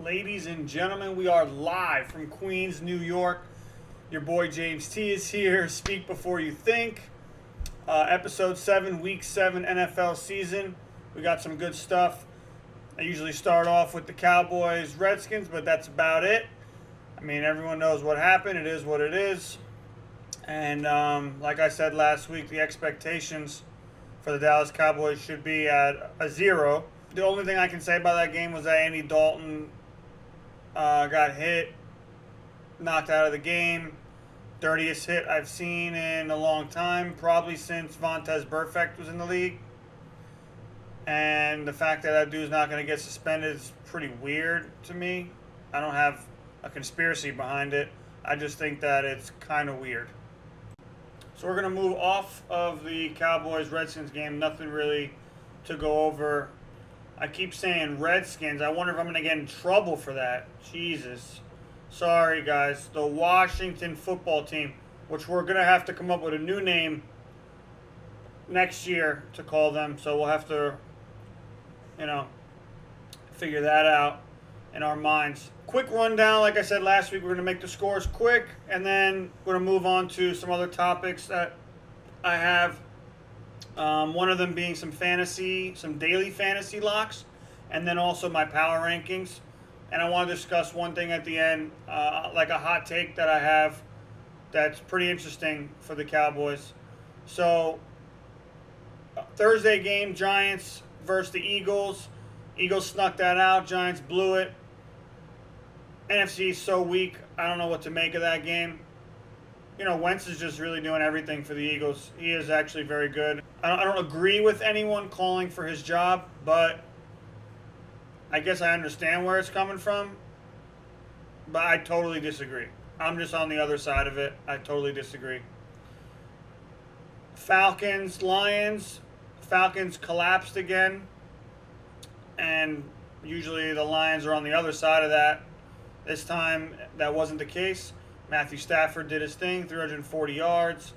Ladies and gentlemen, we are live from Queens, New York. Your boy James T is here. Speak before you think. Episode 7, Week 7 NFL season. We got some good stuff. I usually start off with the Cowboys, Redskins, but that's about it. I mean, everyone knows what happened. It is what it is. And like I said last week, the expectations for the Dallas Cowboys should be at a 0. The only thing I can say about that game was that Andy Dalton got hit, knocked out of the game. Dirtiest hit I've seen in a long time, probably since Vontaze Burfict was in the league. And the fact that that dude's not going to get suspended is pretty weird to me. I don't have a conspiracy behind it. I just think that it's kind of weird. So we're going to move off of the Cowboys-Redskins game. Nothing really to go over. I keep saying Redskins. I wonder if I'm going to get in trouble for that. Jesus. Sorry, guys. The Washington football team, which we're going to have to come up with a new name next year to call them. So we'll have to, figure that out in our minds. Quick rundown. Like I said last week, we're going to make the scores quick. And then we're going to move on to some other topics that I have. One of them being some daily fantasy locks, and then also my power rankings. And I want to discuss one thing at the end, like a hot take that I have that's pretty interesting for the Cowboys. So, Thursday game, Giants versus the Eagles. Eagles snuck that out. Giants blew it. NFC is so weak. I don't know what to make of that game. Wentz is just really doing everything for the Eagles. He is actually very good. I don't agree with anyone calling for his job, but I guess I understand where it's coming from. But I totally disagree. I'm just on the other side of it. I totally disagree. Falcons, Lions. Falcons collapsed again. And usually the Lions are on the other side of that. This time that wasn't the case. Matthew Stafford did his thing, 340 yards.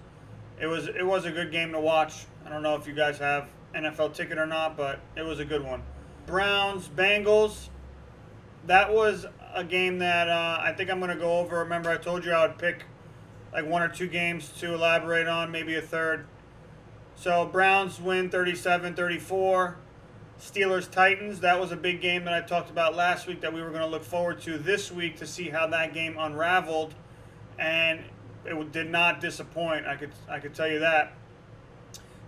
It was a good game to watch. I don't know if you guys have NFL ticket or not, but it was a good one. Browns, Bengals. That was a game that I think I'm going to go over. Remember, I told you I would pick like one or two games to elaborate on, maybe a third. So Browns win 37-34. Steelers, Titans. That was a big game that I talked about last week that we were going to look forward to this week to see how that game unraveled. And it did not disappoint. I could tell you that.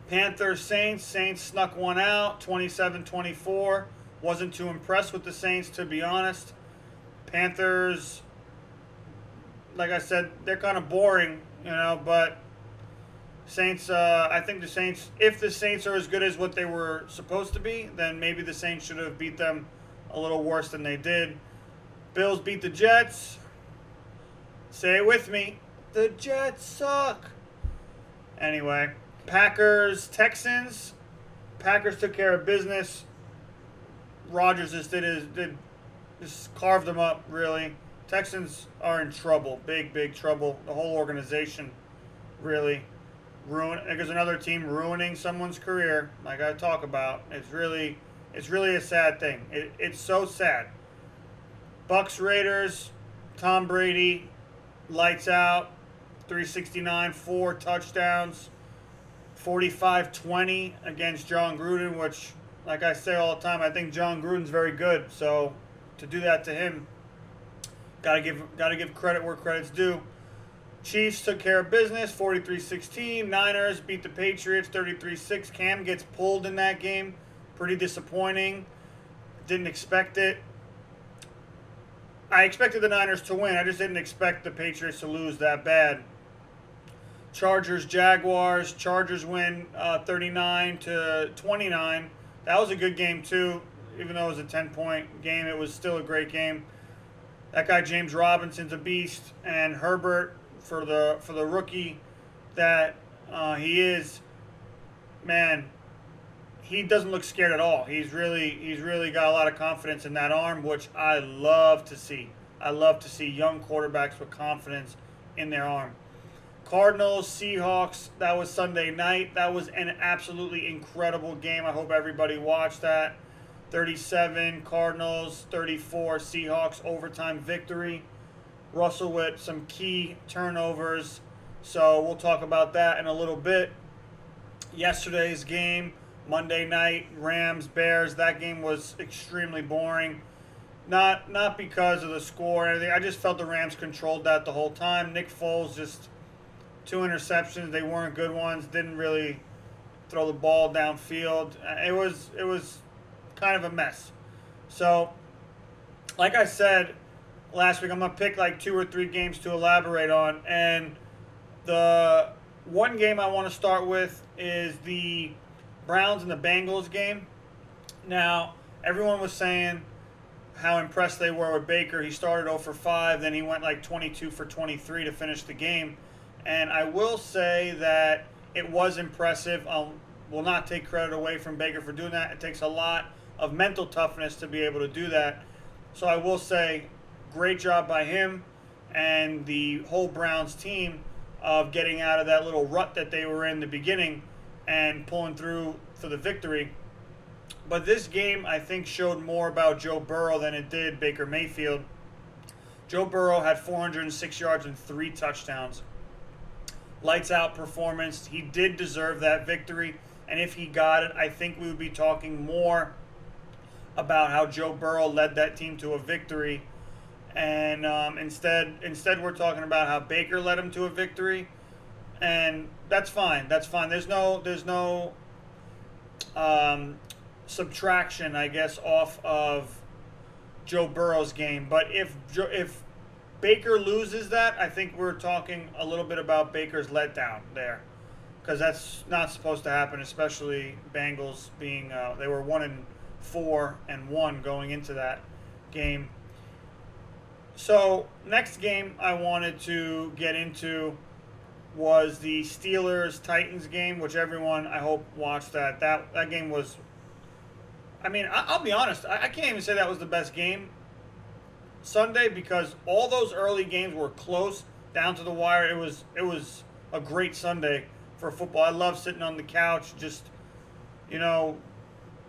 Panthers, Saints. Saints snuck one out, 27-24. Wasn't too impressed with the Saints, to be honest. Panthers, like I said, they're kind of boring, but Saints, I think the Saints, if the Saints are as good as what they were supposed to be, then maybe the Saints should have beat them a little worse than they did. Bills beat the Jets. Say it with me. The Jets suck. Anyway, Packers, Texans. Packers took care of business. Rodgers just carved them up, really. Texans are in trouble. Big trouble. The whole organization really there's another team ruining someone's career, like I talk about. It's really a sad thing. It's so sad. Bucks, Raiders, Tom Brady, lights out, 369, 4 touchdowns, 45-20 against John Gruden, which, like I say all the time, I think John Gruden's very good. So to do that to him, gotta give credit where credit's due. Chiefs took care of business, 43-16. Niners beat the Patriots, 33-6. Cam gets pulled in that game. Pretty disappointing. Didn't expect it. I expected the Niners to win. I just didn't expect the Patriots to lose that bad. Chargers, Jaguars. Chargers win 39-29. That was a good game, too. Even though it was a 10-point game, it was still a great game. That guy, James Robinson's a beast. And Herbert, for the rookie that he is, man, he doesn't look scared at all. He's really got a lot of confidence in that arm, which I love to see. I love to see young quarterbacks with confidence in their arm. Cardinals, Seahawks, that was Sunday night. That was an absolutely incredible game. I hope everybody watched that. 37 Cardinals, 34 Seahawks overtime victory. Russell with some key turnovers. So we'll talk about that in a little bit. Yesterday's game, Monday night, Rams, Bears, that game was extremely boring. Not because of the score or anything. I just felt the Rams controlled that the whole time. Nick Foles just two interceptions. They weren't good ones. Didn't really throw the ball downfield. It was kind of a mess. So, like I said last week, I'm gonna pick like 2 or 3 games to elaborate on. And the one game I want to start with is the Browns and the Bengals game. Now, everyone was saying how impressed they were with Baker. He started 0 for 5, then he went like 22 for 23 to finish the game. And I will say that it was impressive. I will not take credit away from Baker for doing that. It takes a lot of mental toughness to be able to do that. So I will say, great job by him and the whole Browns team of getting out of that little rut that they were in the beginning and pulling through for the victory. But this game, I think, showed more about Joe Burrow than it did Baker Mayfield. Joe Burrow had 406 yards and 3 touchdowns. Lights out performance. He did deserve that victory. And if he got it, I think we would be talking more about how Joe Burrow led that team to a victory. And instead we're talking about how Baker led him to a victory. And that's fine. That's fine. There's no subtraction, I guess, off of Joe Burrow's game. But if Baker loses that, I think we're talking a little bit about Baker's letdown there, because that's not supposed to happen, especially Bengals being they were 1-4-1 going into that game. So next game I wanted to get into was the Steelers-Titans game, which everyone, I hope, watched that. That game was, I mean, I'll be honest, I can't even say that was the best game Sunday, because all those early games were close, down to the wire. It was a great Sunday for football. I love sitting on the couch, just,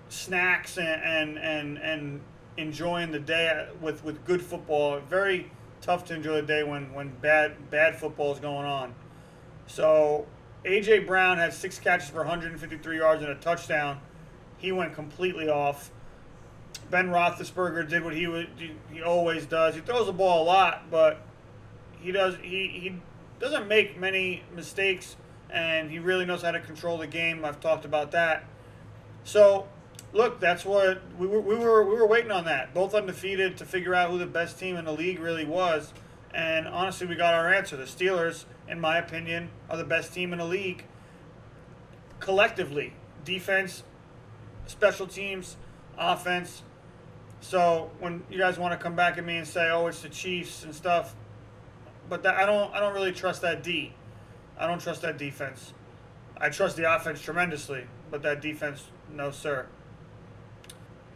snacks and enjoying the day with good football. Very tough to enjoy the day when bad football is going on. So A.J. Brown had 6 catches for 153 yards and a touchdown. He went completely off. Ben Roethlisberger did what he always does. He throws the ball a lot, but he doesn't make many mistakes, and he really knows how to control the game. I've talked about that. So, look, that's what we were waiting on that. Both undefeated, to figure out who the best team in the league really was. And honestly, we got our answer. The Steelers, in my opinion, are the best team in the league collectively. Defense, special teams, offense. So when you guys want to come back at me and say, "Oh, it's the Chiefs and stuff," but I don't really trust that D. I don't trust that defense. I trust the offense tremendously, but that defense, no sir.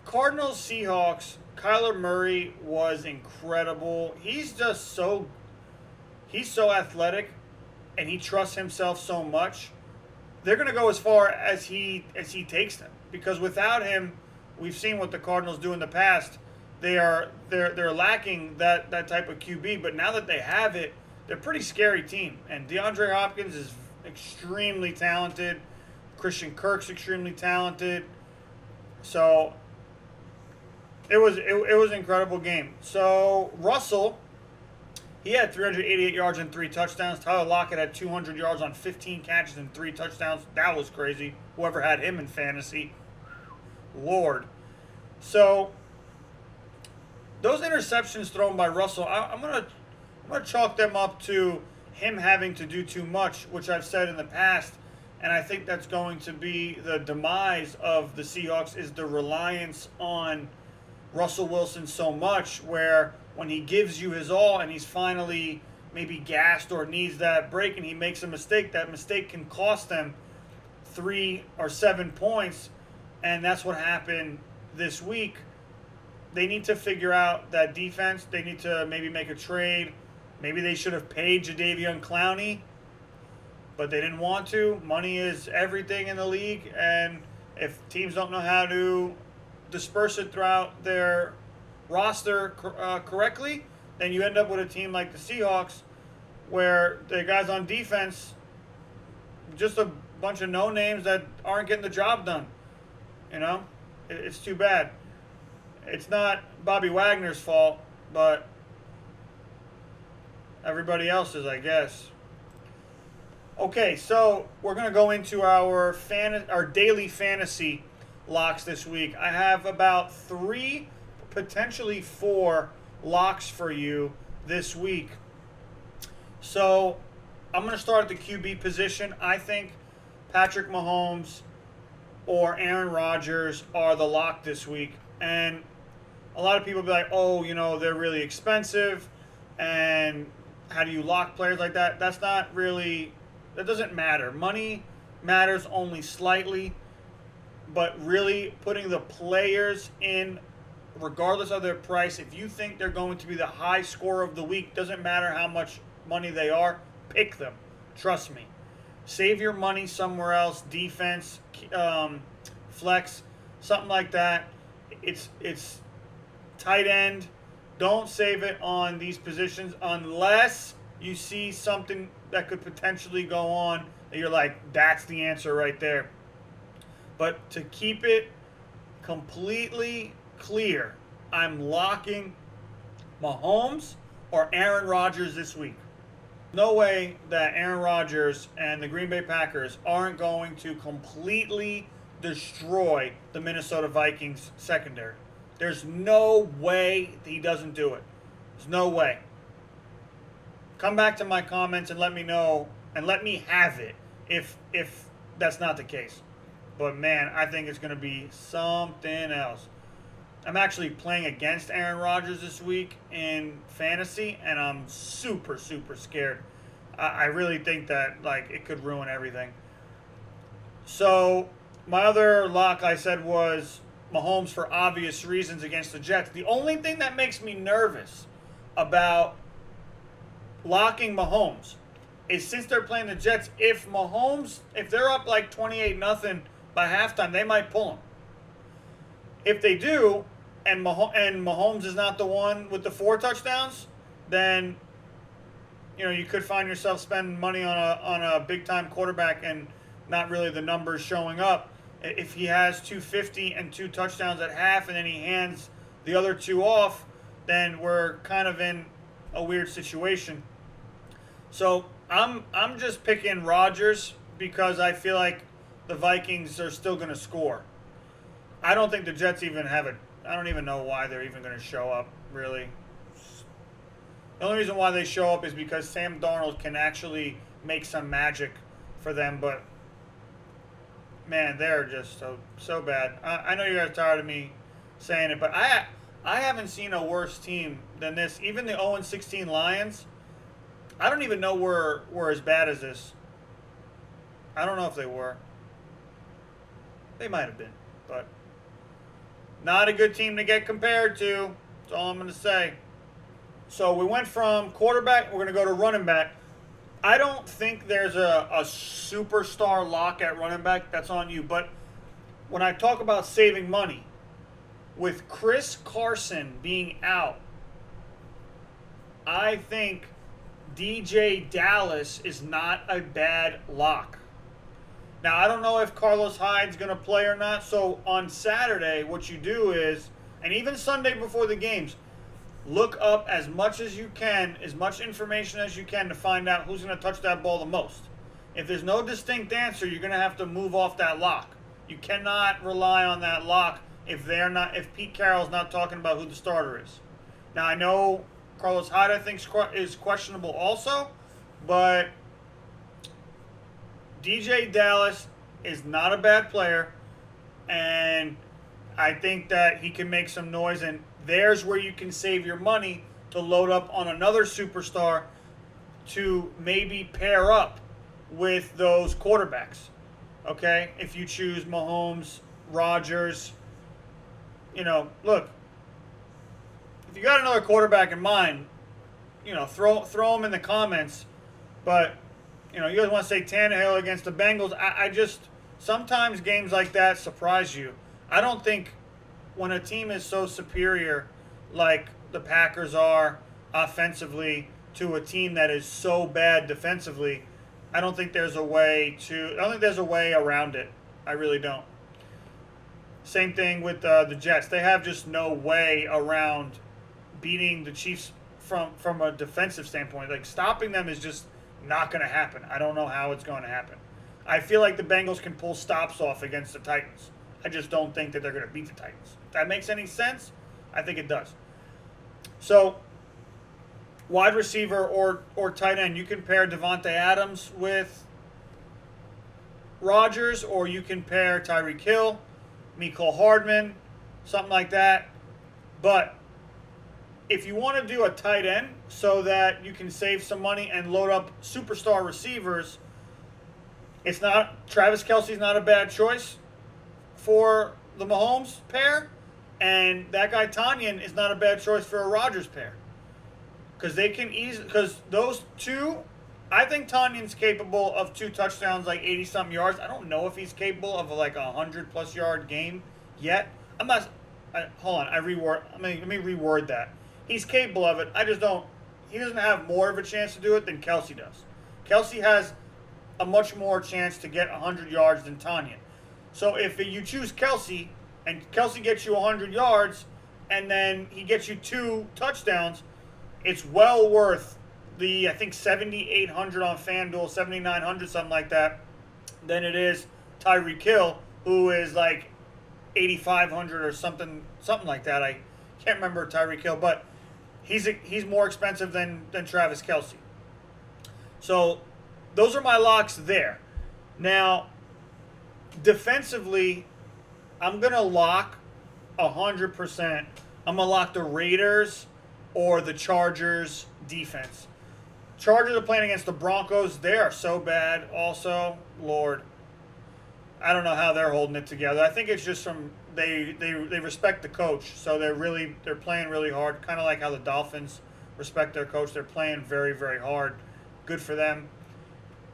Cardinals Seahawks. Kyler Murray was incredible. He's so athletic, and he trusts himself so much. They're going to go as far as he takes them, because without him, we've seen what the Cardinals do in the past. They're lacking that type of QB, but now that they have it, they're a pretty scary team. And DeAndre Hopkins is extremely talented. Christian Kirk's extremely talented. So it was an incredible game. So Russell, he had 388 yards and 3 touchdowns. Tyler Lockett had 200 yards on 15 catches and 3 touchdowns. That was crazy. Whoever had him in fantasy, Lord. So those interceptions thrown by Russell, I'm gonna chalk them up to him having to do too much, which I've said in the past, and I think that's going to be the demise of the Seahawks, is the reliance on Russell Wilson so much, where when he gives you his all and he's finally maybe gassed or needs that break and he makes a mistake, that mistake can cost them 3 or 7 points. And that's what happened this week. They need to figure out that defense. They need to maybe make a trade. Maybe they should have paid Jadeveon Clowney, but they didn't want to. Money is everything in the league, and if teams don't know how to disperse it throughout their roster correctly, then you end up with a team like the Seahawks, where the guys on defense, just a bunch of no names that aren't getting the job done. You know, it's too bad. It's not Bobby Wagner's fault, but everybody else's, I guess. Okay, so we're gonna go into our daily fantasy locks this week. I have about 3, potentially 4 locks for you this week. So I'm gonna start at the QB position. I think Patrick Mahomes or Aaron Rodgers are the lock this week, and a lot of people be like, oh, they're really expensive, and how do you lock players like that? That doesn't matter. Money matters only slightly, but really putting the players in, regardless of their price, if you think they're going to be the high scorer of the week, doesn't matter how much money they are, pick them. Trust me. Save your money somewhere else, defense, flex, something like that. It's tight end. Don't save it on these positions unless you see something that could potentially go on that you're like, that's the answer right there. But to keep it completely clear, I'm locking Mahomes or Aaron Rodgers this week. No way that Aaron Rodgers and the Green Bay Packers aren't going to completely destroy the Minnesota Vikings secondary. There's no way he doesn't do it. There's no way. Come back to my comments and let me know, and let me have it if that's not the case. But man, I think it's going to be something else. I'm actually playing against Aaron Rodgers this week in fantasy, and I'm super, super scared. I really think that it could ruin everything. So my other lock I said was Mahomes for obvious reasons against the Jets. The only thing that makes me nervous about locking Mahomes is since they're playing the Jets, if they're up 28-0 by halftime, they might pull him. If they do, and Mahomes is not the one with the 4 touchdowns, then you could find yourself spending money on a big time quarterback and not really the numbers showing up. If he has 250 and 2 touchdowns at half, and then he hands the other 2 off, then we're kind of in a weird situation. So I'm just picking Rodgers because I feel like the Vikings are still going to score. I don't think the Jets even have it. I don't even know why they're even going to show up, really. The only reason why they show up is because Sam Darnold can actually make some magic for them, but man, they're just so bad. I know you guys are tired of me saying it, but I haven't seen a worse team than this. Even the 0-16 Lions, I don't even know were as bad as this. I don't know if they were. They might have been, but not a good team to get compared to. That's all I'm going to say. So we went from quarterback, we're going to go to running back. I don't think there's a superstar lock at running back. That's on you. But when I talk about saving money, with Chris Carson being out, I think DJ Dallas is not a bad lock. Now, I don't know if Carlos Hyde's going to play or not. So on Saturday, what you do is, and even Sunday before the games, look up as much as you can, as much information as you can to find out who's going to touch that ball the most. If there's no distinct answer, you're going to have to move off that lock. You cannot rely on that lock if Pete Carroll's not talking about who the starter is. Now, I know Carlos Hyde, I think, is questionable also, but DJ Dallas is not a bad player, and I think that he can make some noise, and there's where you can save your money to load up on another superstar to maybe pair up with those quarterbacks. Okay? If you choose Mahomes, Rodgers, look, if you got another quarterback in mind, throw them in the comments. But, you guys want to say Tannehill against the Bengals. I just, sometimes games like that surprise you. I don't think when a team is so superior, like the Packers are offensively, to a team that is so bad defensively, I don't think there's a way around it. I really don't. Same thing with the Jets. They have just no way around beating the Chiefs from a defensive standpoint. Like, stopping them is just not going to happen. I don't know how it's going to happen. I feel like the Bengals can pull stops off against the Titans. I just don't think that they're going to beat the Titans. If that makes any sense, I think it does. So, wide receiver or tight end, you can pair Devontae Adams with Rodgers, or you can pair Tyreek Hill, Mecole Hardman, something like that. But if you want to do a tight end so that you can save some money and load up superstar receivers, it's not Travis Kelce's not a bad choice for the Mahomes pair, and that guy Tanyan is not a bad choice for a Rodgers pair, because they can because those two, I think Tanyan's capable of 2 touchdowns, like 80-something yards. I don't know if he's capable of like a 100-plus yard game yet. Hold on. Let me reword that. He's capable of it. I just don't. He doesn't have more of a chance to do it than Kelce does. Kelce has a much more chance to get 100 yards than Tanyan. So if you choose Kelce and Kelce gets you 100 yards and then he gets you 2 touchdowns, it's well worth the, I think, 7,800 on FanDuel, 7,900, something like that, than it is Tyreek Hill, who is like 8,500 or something like that. I can't remember Tyreek Hill, but he's more expensive than Travis Kelce. So those are my locks there. Now, defensively, I'm going to lock 100%. I'm going to lock the Raiders or the Chargers defense. Chargers are playing against the Broncos. They are so bad also. Lord. I don't know how they're holding it together. I think it's just from they respect the coach, so they're playing really hard, kind of like how the Dolphins respect their coach. They're playing very, very hard. Good for them.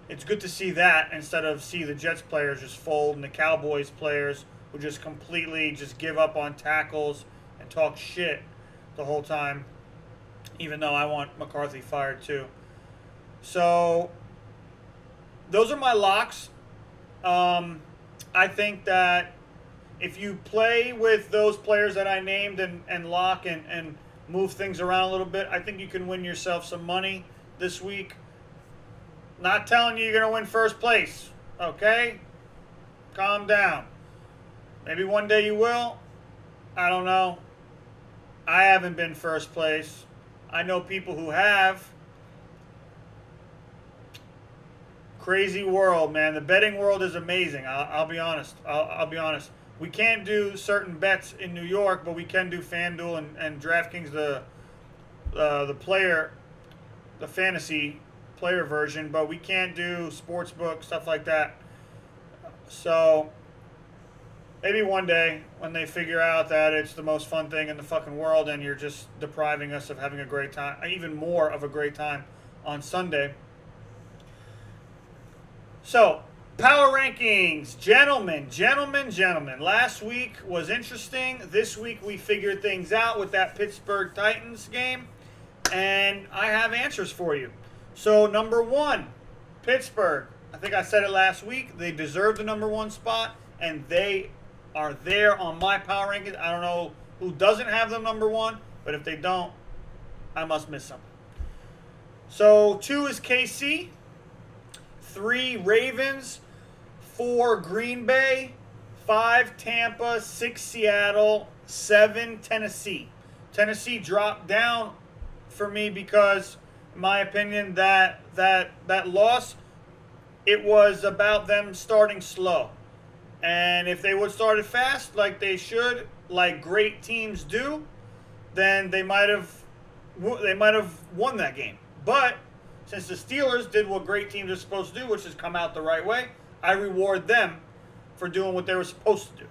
It's good to see that instead of see the Jets players just fold and the Cowboys players who just completely just give up on tackles and talk shit the whole time, even though I want McCarthy fired too. So those are my locks. I think that if you play with those players that I named and lock and move things around a little bit, I think you can win yourself some money this week. Not telling you you're going to win first place, okay? Calm down. Maybe one day you will. I don't know. I haven't been first place. I know people who have. Crazy world, man. The betting world is amazing. I'll be honest. I'll be honest. We can't do certain bets in New York, but we can do FanDuel and DraftKings, the fantasy player version, but we can't do sportsbook, stuff like that. So maybe one day when they figure out that it's the most fun thing in the fucking world and you're just depriving us of having a great time, even more of a great time on Sunday. So, power rankings. Gentlemen. Last week was interesting. This week we figured things out with that Pittsburgh Titans game, and I have answers for you. So, number 1, Pittsburgh. I think I said it last week. They deserve the number 1 spot, and they are there on my power rankings. I don't know who doesn't have them number 1, but if they don't, I must miss something. So, 2 is KC. 3, Ravens. 4, Green Bay. 5, Tampa. 6, Seattle. 7, Tennessee. Tennessee dropped down for me because, in my opinion, that loss, it was about them starting slow. And if they would start it fast, like they should, like great teams do, then they might have won that game. But since the Steelers did what great teams are supposed to do, which is come out the right way, I reward them for doing what they were supposed to do.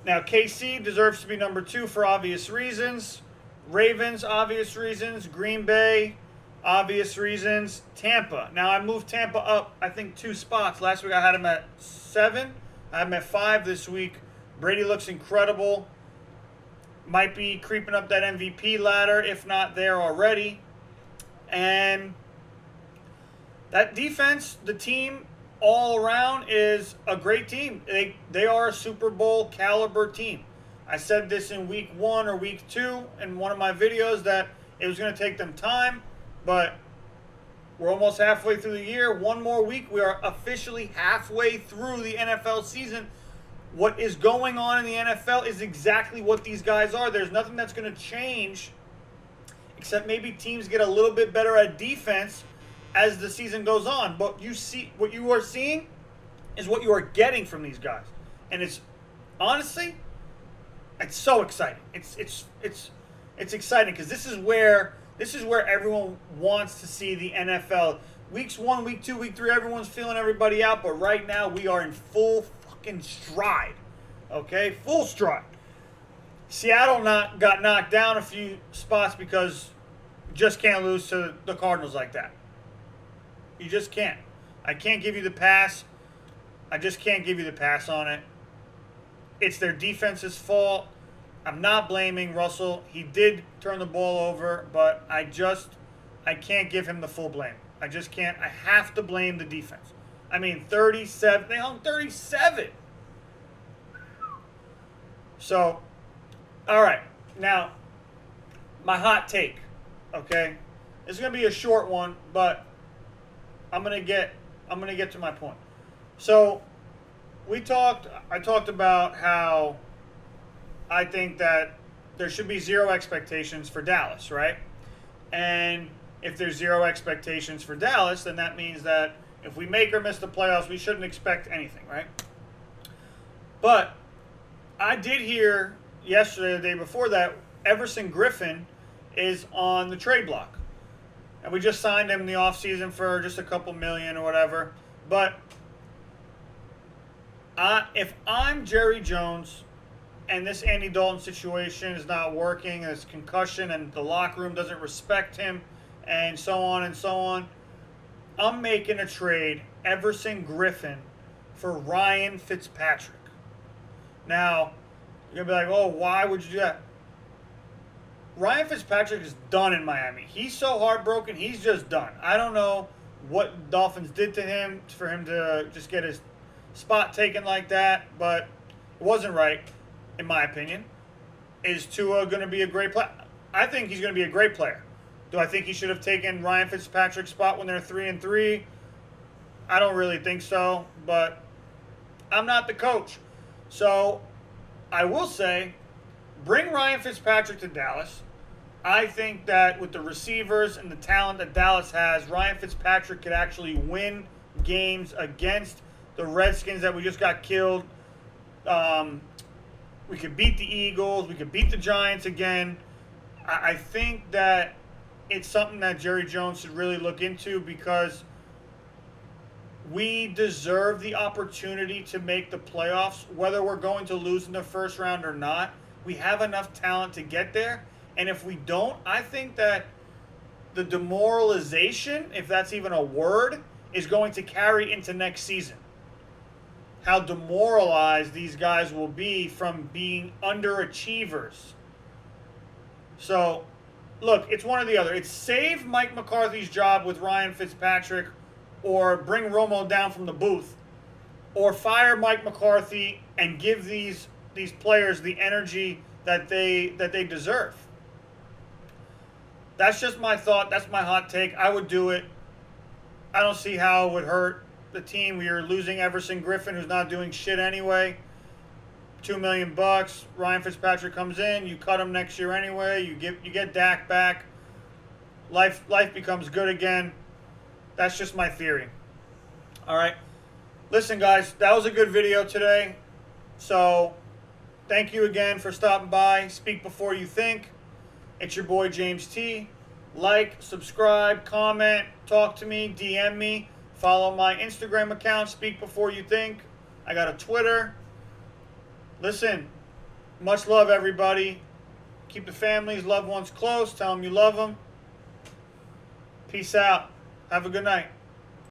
Now, KC deserves to be number 2 for obvious reasons. Ravens, obvious reasons. Green Bay, obvious reasons. Tampa. Now, I moved Tampa up, I think, 2 spots. Last week I had them at 7. I have them at 5 this week. Brady looks incredible. Might be creeping up that MVP ladder, if not there already. And that defense, the team all around is a great team. They are a Super Bowl caliber team. I said this in week 1 or week 2 in one of my videos that it was going to take them time, but we're almost halfway through the year. One more week, we are officially halfway through the NFL season. What is going on in the NFL is exactly what these guys are. There's nothing that's going to change except maybe teams get a little bit better at defense as the season goes on. But what you are seeing is what you are getting from these guys. And it's honestly, it's so exciting. It's exciting because this is where everyone wants to see the NFL. Weeks 1, week 2, week 3, everyone's feeling everybody out, but right now we are in full fucking stride. Okay? Full stride. Seattle got knocked down a few spots because you just can't lose to the Cardinals like that. You just can't. I can't give you the pass. I just can't give you the pass on it. It's their defense's fault. I'm not blaming Russell. He did turn the ball over, but I can't give him the full blame. I just can't. I have to blame the defense. I mean, 37. They hung 37. So, all right. Now, my hot take, okay? It's going to be a short one, but I'm going to get to my point. So, I talked about how I think that there should be zero expectations for Dallas, right? And if there's zero expectations for Dallas, then that means that if we make or miss the playoffs, we shouldn't expect anything, right? But I did hear yesterday, the day before that, Everson Griffin is on the trade block. And we just signed him in the offseason for just a couple million or whatever. But if I'm Jerry Jones and this Andy Dalton situation is not working, and it's concussion and the locker room doesn't respect him and so on, I'm making a trade, Everson Griffin, for Ryan Fitzpatrick. Now, you're going to be like, oh, why would you do that? Ryan Fitzpatrick is done in Miami. He's so heartbroken, he's just done. I don't know what Dolphins did to him for him to just get his spot taken like that, but it wasn't right, in my opinion. Is Tua going to be a great player? I think he's going to be a great player. Do I think he should have taken Ryan Fitzpatrick's spot when they're 3-3? I don't really think so, but I'm not the coach. So I will say, bring Ryan Fitzpatrick to Dallas. I think that with the receivers and the talent that Dallas has, Ryan Fitzpatrick could actually win games against the Redskins that we just got killed. We could beat the Eagles. We could beat the Giants again. I think that it's something that Jerry Jones should really look into because we deserve the opportunity to make the playoffs, whether we're going to lose in the first round or not. We have enough talent to get there. And if we don't, I think that the demoralization, if that's even a word, is going to carry into next season. How demoralized these guys will be from being underachievers. So, look, it's one or the other. It's save Mike McCarthy's job with Ryan Fitzpatrick or bring Romo down from the booth or fire Mike McCarthy and give these players the energy that they deserve. That's just my thought. That's my hot take. I would do it. I don't see how it would hurt the team. We are losing Everson Griffin, who's not doing shit anyway. $2 million. Ryan Fitzpatrick comes in. You cut him next year anyway. You get Dak back. Life becomes good again. That's just my theory. All right. Listen, guys, that was a good video today. So, thank you again for stopping by. Speak before you think. It's your boy James T. Like, subscribe, comment, talk to me, DM me. Follow my Instagram account, Speak Before You Think. I got a Twitter. Listen, much love, everybody. Keep the families, loved ones close. Tell them you love them. Peace out. Have a good night.